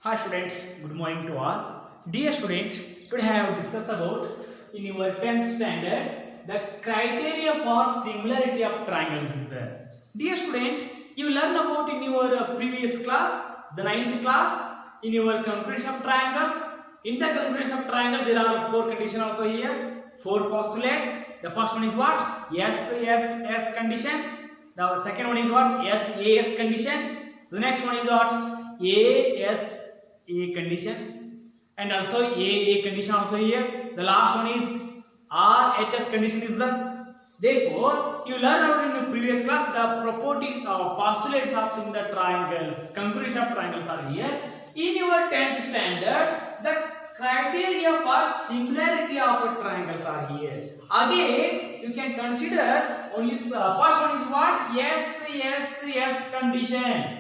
Hi students, good morning to all. Dear students, today I have discussed about in your 10th standard the criteria for similarity of triangles is there. Dear students, you learn about in your previous class, the 9th class, in your conclusion of triangles. In the conclusion of triangles, there are 4 conditions also here, 4 postulates. The first one is what? S condition. The second one is what? SAS condition. The next one is what? A condition, and also A condition also here. The last one is RHS condition is the. Therefore, you learned about in the previous class the properties or postulates of in the triangles. Conclusion of triangles are here. In your 10th standard, the criteria for similarity of triangles are here. Again, you can consider only first one is what? S condition.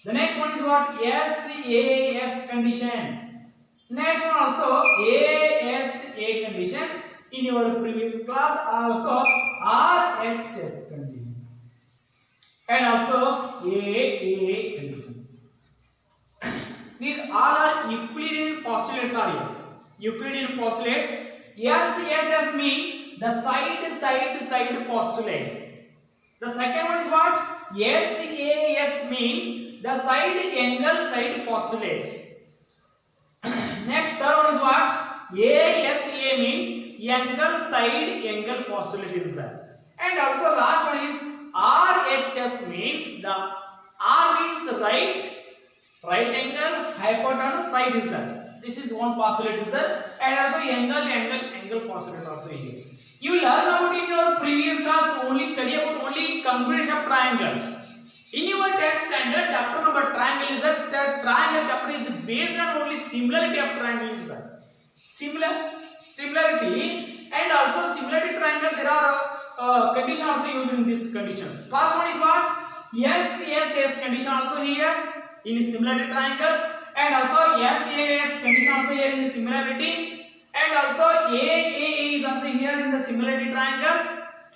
The next one is what? SAS condition. Next one also ASA condition. In your previous class also RHS condition. And also AA condition. These all are Euclidean postulates are here. Euclidean postulates. SSS means the side postulates. The second one is what? SAS means the side postulate. Next, third one is what? ASA means angle postulate is there. And also last one is RHS means the R means right angle hypotenuse side is there. This is one postulate is there. And also angle postulate also here. You learn about in your previous class only study about only congruence of triangle. In your 10th standard, chapter number triangle is that the triangle chapter is based on only similarity of triangle is that. Similarity and also similarity triangle there are condition also used in this condition. First one is what? SAS condition also here in similarity triangles, and also SAS condition also here in the similarity, and also AA is also here in the similarity triangles.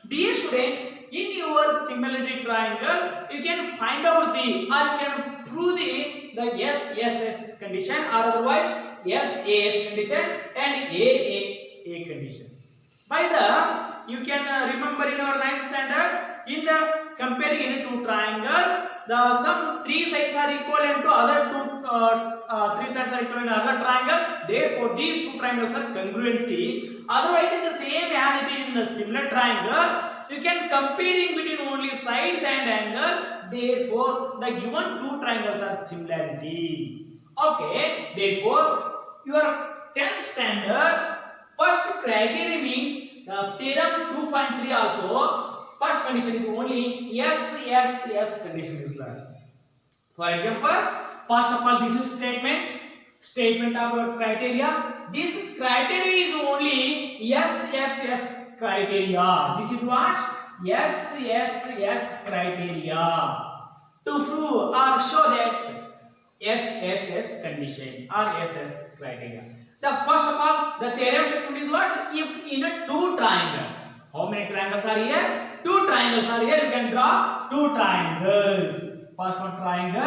Dear student, in your similarity triangle, you can find out the or you can prove the SSS condition or otherwise SAS condition and AA condition. By the you can remember in our 9th standard in the comparing in two triangles, the some 3 sides are equivalent to other 3 sides are equivalent to other triangle. Therefore, these 2 triangles are congruency. Otherwise, in the same as it is in the similar triangle, you can comparing between only sides and angle. Therefore, the given 2 triangles are similarity. Okay. Therefore, your 10th standard first criteria means the theorem 2.3 also. First condition is only SSS condition is there. For example, first of all, this is statement of our criteria. This criteria is only SSS criteria. This is what? SSS criteria. To prove or show that SSS condition or SS criteria. The first of all, the theorem statement is what? If in a 2 triangle, how many triangles are here? 2 triangles are here. You can draw 2 triangles. First one triangle,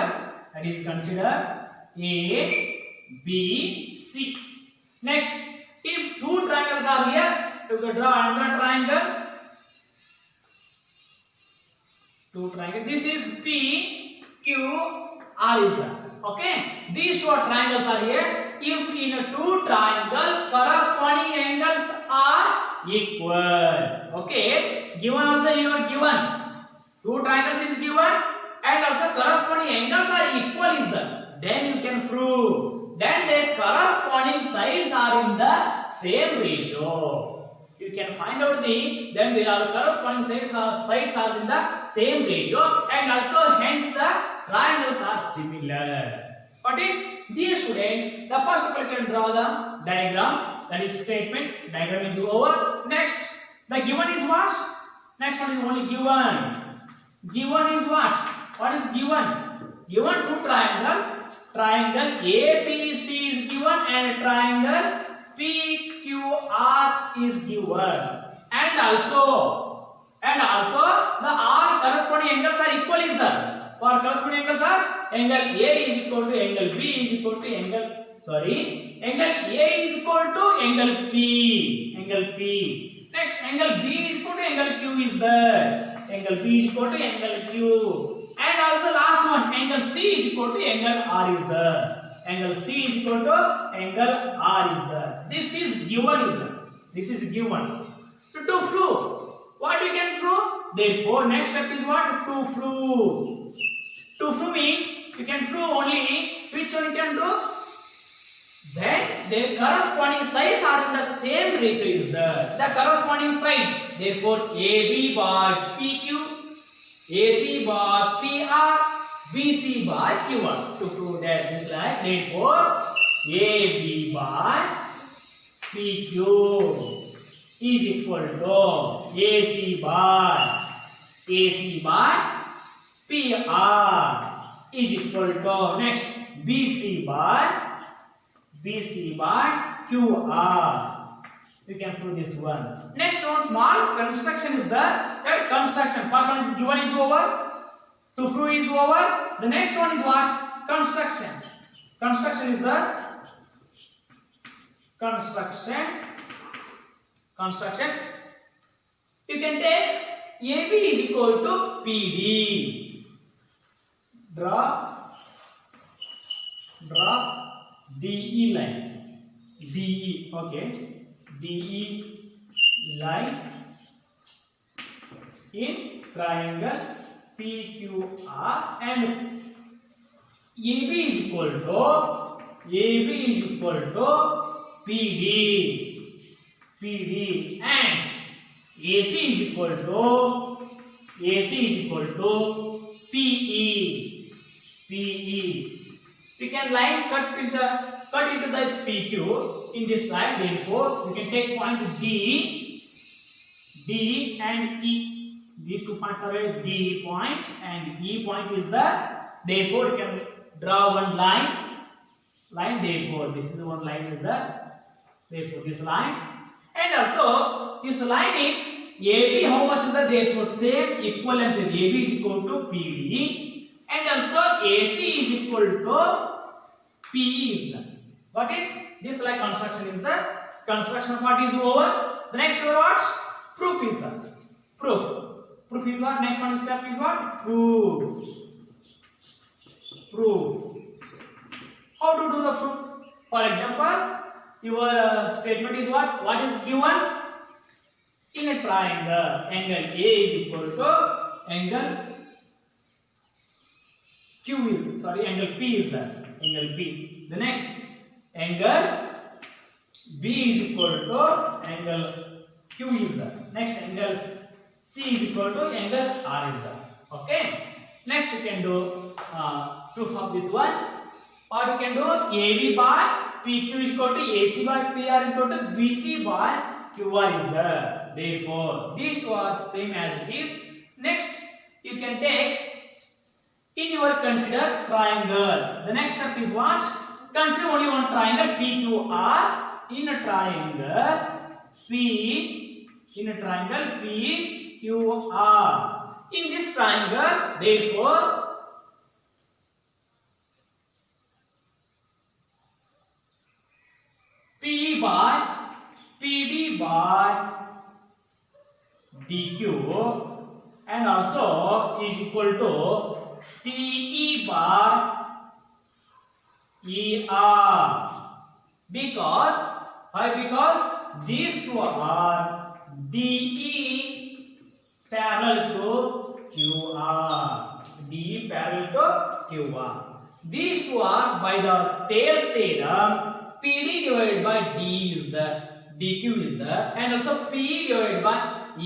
that is consider A, B, C. Next, if 2 triangles are here, you can draw another triangle. 2 triangles. This is P, Q, R is there. Okay. These 2 triangles are here. If in a 2 triangle, corresponding angles are equal. Okay. Given also you are given 2 triangles is given and also corresponding angles are equal is there. Then you can prove. Then their corresponding sides are in the same ratio. You can find out then there are corresponding sides are in the same ratio, and also hence the triangles are similar. Got it? Dear student, the first of all you can draw the diagram, that is statement. Diagram is over. Next, the given is what? Next one is only given. Given is what? What is given? Given 2 triangle ABC is given and triangle PQR is given, and also the R corresponding angles are equal is there. For corresponding angles are angle A is equal to angle B is equal to angle A is equal to angle P. Next, angle B is equal to angle Q is there. Angle B is equal to angle Q. And also last one, angle C is equal to angle R is there. Angle C is equal to angle R is there. This is given. To prove, what you can prove? Therefore, next step is what? To prove. To prove means you can prove only which one you can do. Then their corresponding sides are in the same ratio is there. The corresponding sides. Therefore, AB by PQ, AC by PR, BC by QR. To prove that this like, therefore, AB by PQ is equal to AC by PR is equal to next BC by QR. You can prove this one. Next one, small construction is there. That construction. First one is given is over. To prove is over. The next one is what? Construction. Construction is the construction. You can take AB is equal to PD. Draw DE line. DE, okay. DE line in triangle PQR and AB is equal to PD and AC is equal to PE. We can line cut into the PQ in this line. Therefore, we can take point D and E. These 2 points are a D point and E point is the. Therefore, you can draw one line. Therefore, this is one line is the. Therefore, this line and also this line is AB. How much is that? Therefore, same equal length. AB is equal to PD and also AC is equal to PE is the. Got it? This like construction is the construction part is over. The next one what? Proof is the proof. Proof is what? Next one step is what? Proof. How to do the proof? For example, your statement is what? What is given? In a triangle, angle A is equal to angle angle P is there. Angle P. The next, angle B is equal to angle Q is there. Next, angle C is equal to angle R is there. Okay. Next, you can do proof of this one. Or you can do AB by PQ is equal to AC by PR is equal to BC by QR is there. Therefore, these two are same as it is. Next, you can take in your consider triangle. The next step is what? Consider only one triangle PQR in a triangle PQR. In this triangle, therefore, PD by DQ and also is equal to PE by ER. Because these two are DE parallel to QR. DE parallel to QR. These two are by the Thales theorem. PD divided by D is the DQ is there and also PE divided by ER is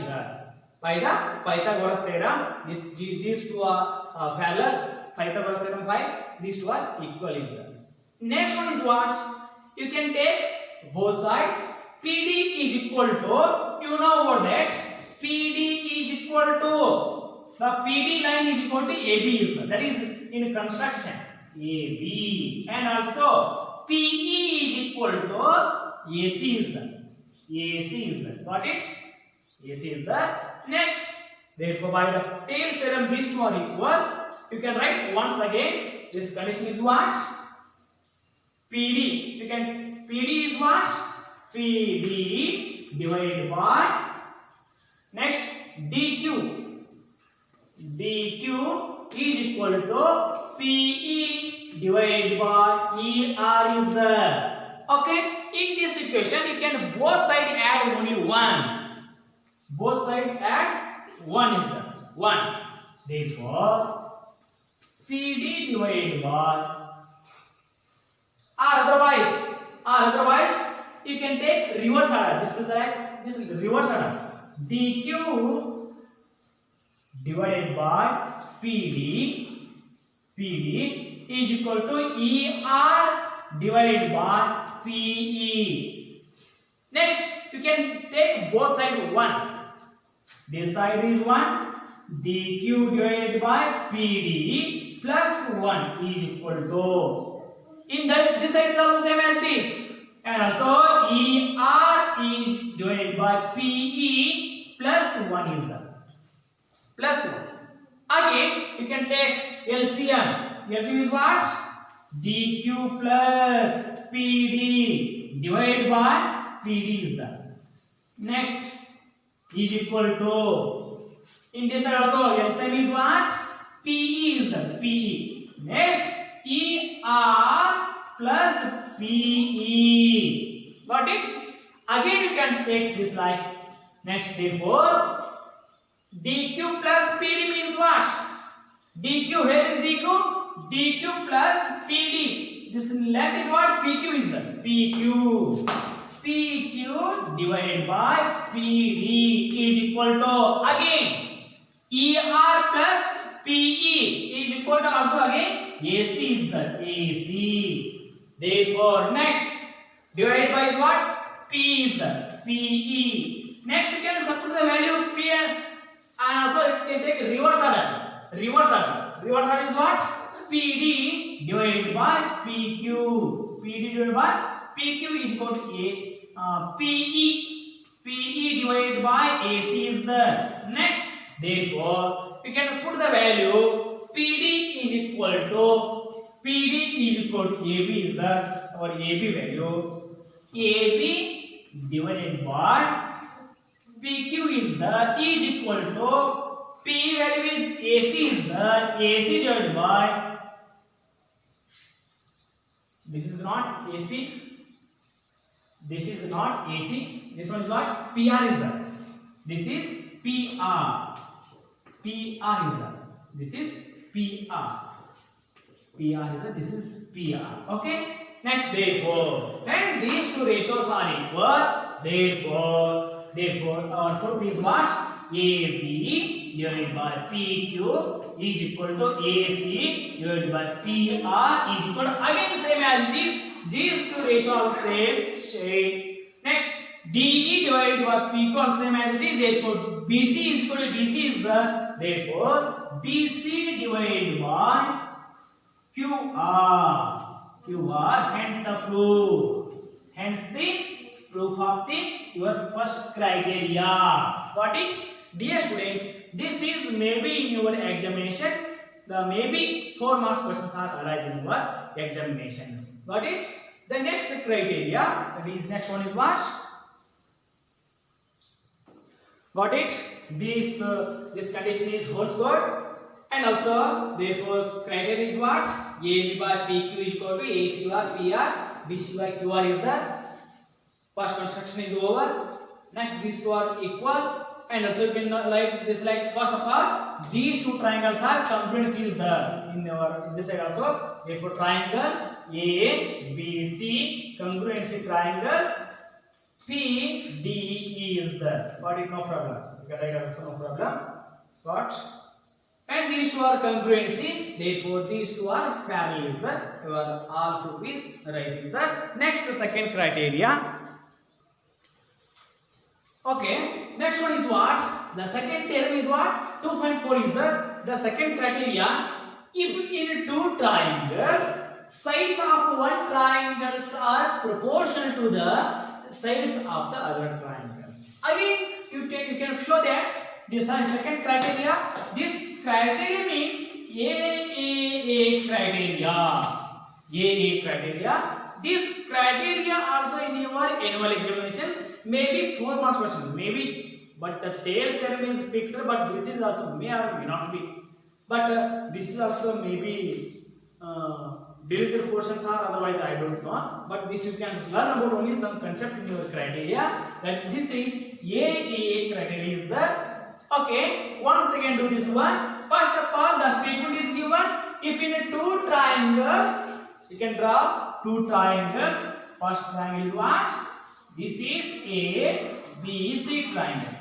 there. By the Pythagoras theorem, these two are parallel. Pythagoras theorem 5, these two are equal is there. Next one is what? You can take both sides. PD is equal to, you know about that, PD is equal to, the PD line is equal to AB is there. That is in construction, AB. And also PE is equal to AC is there. AC is there. Got it? AC is there. Next, therefore by the Thales theorem these two are equal. you can write once again. This condition is what? PD. You can PD is what? PD divided by next DQ. DQ is equal to PE divided by ER is there. Okay. In this equation, you can both sides add only 1. Both sides add 1 is there. 1. Therefore, PD divided by or otherwise you can take reverse order. This is reverse order. DQ divided by PD is equal to ER divided by PE. Next, you can take both sides 1. This side is 1. DQ divided by PD plus 1 is equal to. In this side is also same as it is. And also ER is divided by PE plus 1 is the. Plus 1. Again, you can take LCM. LCM is what? DQ plus PD divided by PD is the. Next is equal to. In this side also LCM is what? PE is the. PE. Next ER plus PE. Got it? Again you can take this like next. Therefore DQ plus PD means what? DQ, here is DQ. DQ plus PD. This length is what? PQ is the. PQ. PQ divided by PD is equal to again ER plus PE is equal to also again AC is the. AC. Therefore next divided by is what? P is the. PE. Next you can substitute the value P and also you can take reverse order. Reverse order is what? PD divided by PQ. PD divided by PQ is equal to PE. PE divided by AC is the. Next, therefore, we can put the value PD is equal to AB is the our AB value. AB divided by PQ is equal to P value is AC is the. AC divided by, this is not AC. This is not AC. This one is what? PR is the. This is PR. PR is the. This is PR. PR is the. This is PR. Okay. Next, therefore, and these two ratios are equal. Therefore, our proof is what? AB divided by PQ is equal to AC divided by PR is equal to again same as it is. These two ratios are same. Next, DE divided by PQ are same as it is. Therefore, BC is equal to DC is the. Therefore, BC divided by QR. Hence the proof. Hence the proof of your first criteria. Got it? Dear student, this is maybe in your examination. The maybe 4 marks questions are arising in your examinations. Got it? The next criteria, that is next one is what? Got it? This condition is whole square, and also therefore criteria is what? AB by PQ is equal to AC by PR, BC by QR is the. First construction is over. Next, these two are equal, and also you can write this like first of all, these two triangles are congruency is there in this side also. Therefore, triangle ABC congruency triangle PDE is there. Got it? No problem. You can write also no problem. Got? And these two are congruency. Therefore, these two are parallel is there. Your all proof is right is there. Next, second criteria. Okay, next one is what? The second term is what? 2.4 is the second criteria. If in two triangles, sides of one triangles are proportional to the sides of the other triangles. Again, you can show that this is second criteria. This criteria means AAA criteria. AA criteria. This criteria also in your annual examination may be 4 marks question, maybe, but the tail theorem is fixed, but this is also may or may not be. But this is also maybe deleted portions are, otherwise I don't know. But this you can learn about only some concept in your criteria. That this is AAA criteria is the. Okay, once again do this one. First of all, the statement is given. If in 2 triangles, you can draw 2 triangles. First triangle is what? This is A, B, C triangle.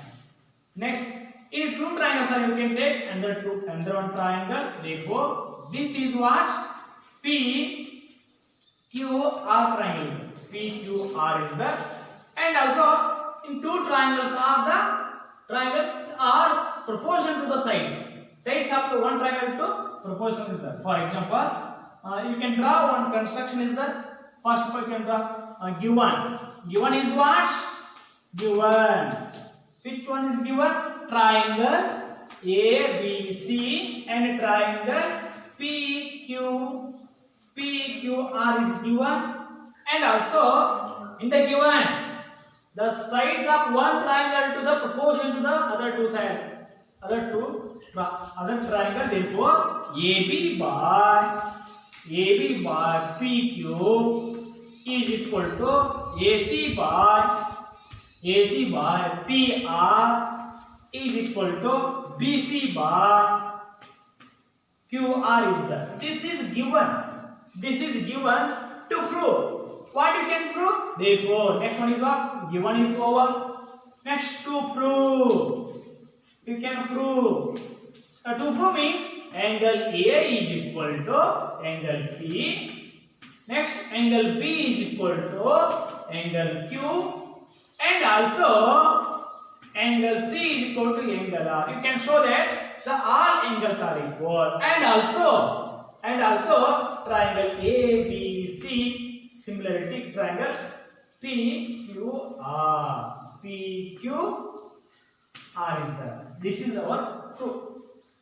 Next, in 2 triangles, you can take another one triangle. Therefore, this is what? P, Q, R triangle. P, Q, R is the. And also, in 2 triangles are proportion to the sides. Sides of the one triangle to proportion is there. For example, you can draw one construction is the. First of all, you can draw given. Given is what? Given. Which one is given? Triangle A, B, C and triangle P, Q, R is given. And also, in the given, the sides of one triangle to the proportion to the other two sides. Other triangle, therefore AB by PQ is equal to AC by PR is equal to BC by QR is the. This is given to prove. What you can prove? Therefore, next one is what? Given is over. Next, to prove. You can prove. To prove means angle A is equal to angle P. Next, angle B is equal to angle Q. And also, angle C is equal to angle R. You can show that the all angles are equal. And also, triangle A, B, C, similarity triangle P, Q, R. P, Q, R is there. This is our proof.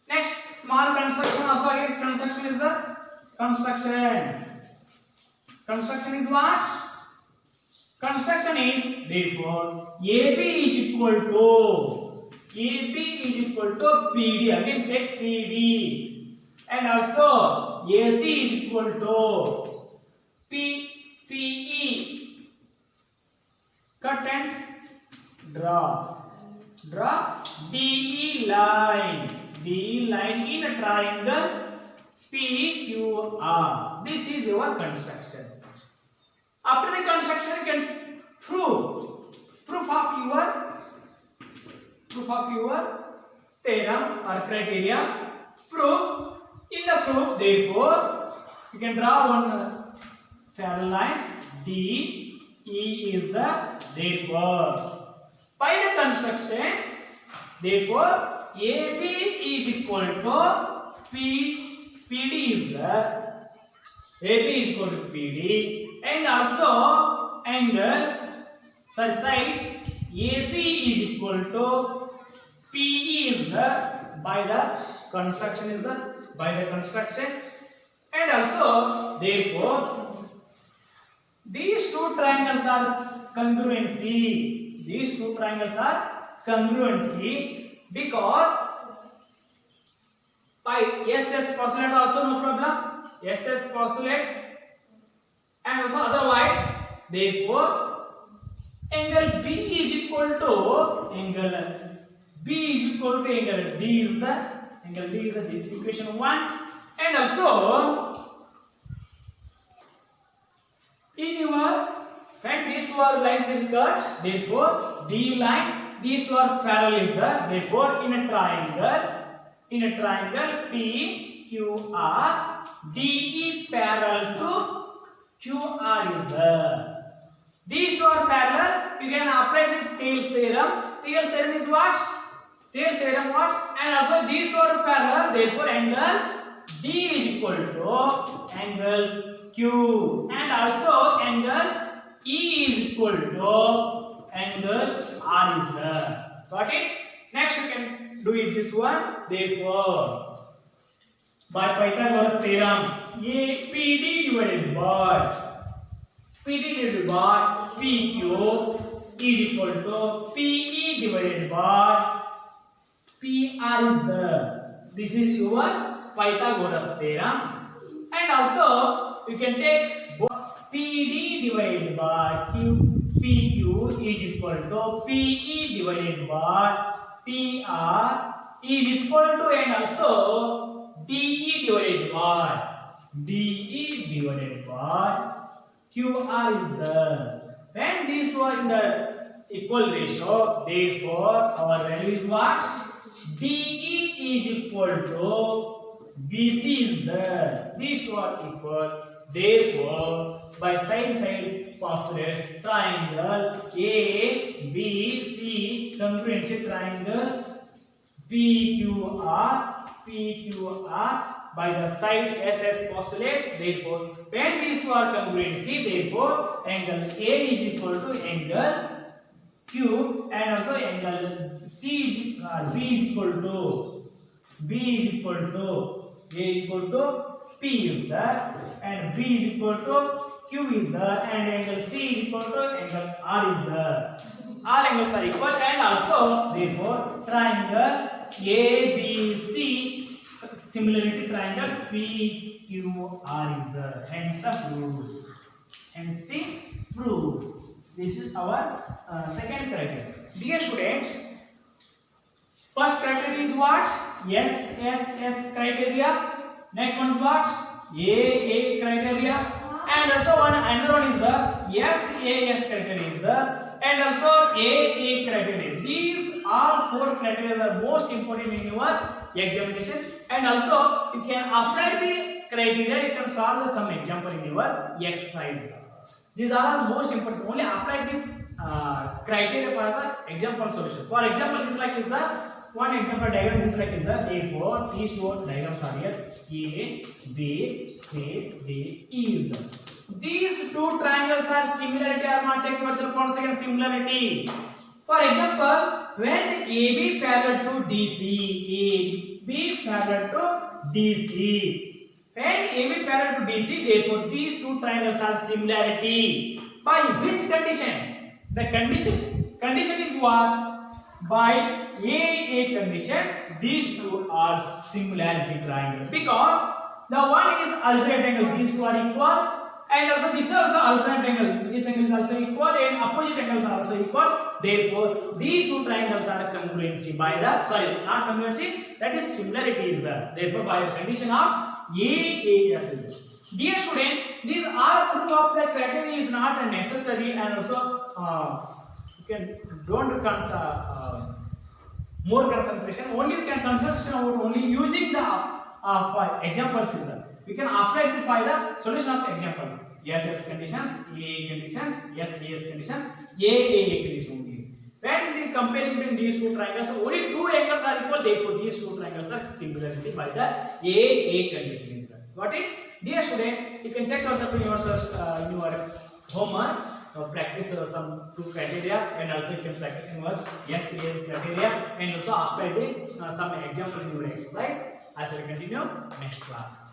Next, small construction. Also again, construction is the construction. Construction is what? Construction is therefore AB is equal to PD. Again, take PD. And also AC is equal to PE. Cut and draw. DE line in a triangle PQR. This is your construction. After the construction, you can proof of your theorem or criteria. Proof. In the proof, therefore, you can draw one parallel lines. D, E is the therefore. By the construction, therefore, AB is equal to PD is the AB is equal to PD, and also side AC is equal to PE is the by the construction and also therefore these two triangles are congruency. Because by SS postulate also no problem. SS postulates and also otherwise, therefore angle B is equal to angle D is the this equation 1, and also in your when these two are lines is cut, therefore D line, these two are parallel is the therefore in a triangle P Q R DE parallel to QR is the. These two are parallel. You can apply the Thales theorem. Thales theorem is what? And also these two are parallel. Therefore, angle D is equal to angle Q, and also angle E is equal to angle R is the. Got it? Next, you can do it this one. Therefore, by Pythagoras theorem. ये PD divided by PQ is equal to PE divided by PR is the. This is your Pythagoras theorem. And also you can take PD divided by PQ is equal to PE divided by PR is equal to, and also DE divided by QR is the. When these two are in the equal ratio, therefore our value is what? DE is equal to BC is the. These two are equal. Therefore, by side postulates, triangle ABC congruency triangle PQR by the side SS postulates. Therefore, when these two are congruency, therefore angle A is equal to angle Q, and also angle C is B is equal to A is equal to P is there, and B is equal to Q is there, and angle C is equal to angle R is there. All angles are equal, and also therefore triangle ABC similarity triangle PQR is there. Hence the proof. This is our second criteria. Dear students, first criteria is what? SSS criteria. Next one is what? AA criteria, and also another one is the SAS criteria is the, and also AA criteria. These all four criteria are most important in your examination, and also you can apply the criteria. You can solve the some example in your exercise. These are all most important. Only apply the criteria for the example solution. For example, this like is the one example diagram is like is the. Therefore, these two diagrams are here. A, B, C, D, E is the. These two triangles are similarity or not? Check yourself once again. Similarity. For example, when AB parallel to DC, AB parallel to DC. When AB parallel to DC, therefore these two triangles are similarity. By which condition? The condition is what? By AA condition, these two are similarity triangles, because the one is alternate angle, these two are equal, and also this is also alternate angle, this angle is also equal, and opposite angles are also equal. Therefore, these two triangles are congruency by the, not congruency, that is similarity is there. Therefore, by the condition of AAS. Dear student, these are proof of the criteria is not necessary, and also you can don't more concentration. Only you can concentration about only using the examples in the. You can apply it by the solution of the examples. SS conditions, AA conditions, SAS condition, AAA condition. When the comparing between these two triangles, only two angles are equal. Therefore, these two triangles are similarity by the AA condition. Got it? Dear student, you can check yourself in your homework. Practice some two criteria, and also you can practice in your SAS criteria, and also apply the some example in your exercise. I shall continue next class.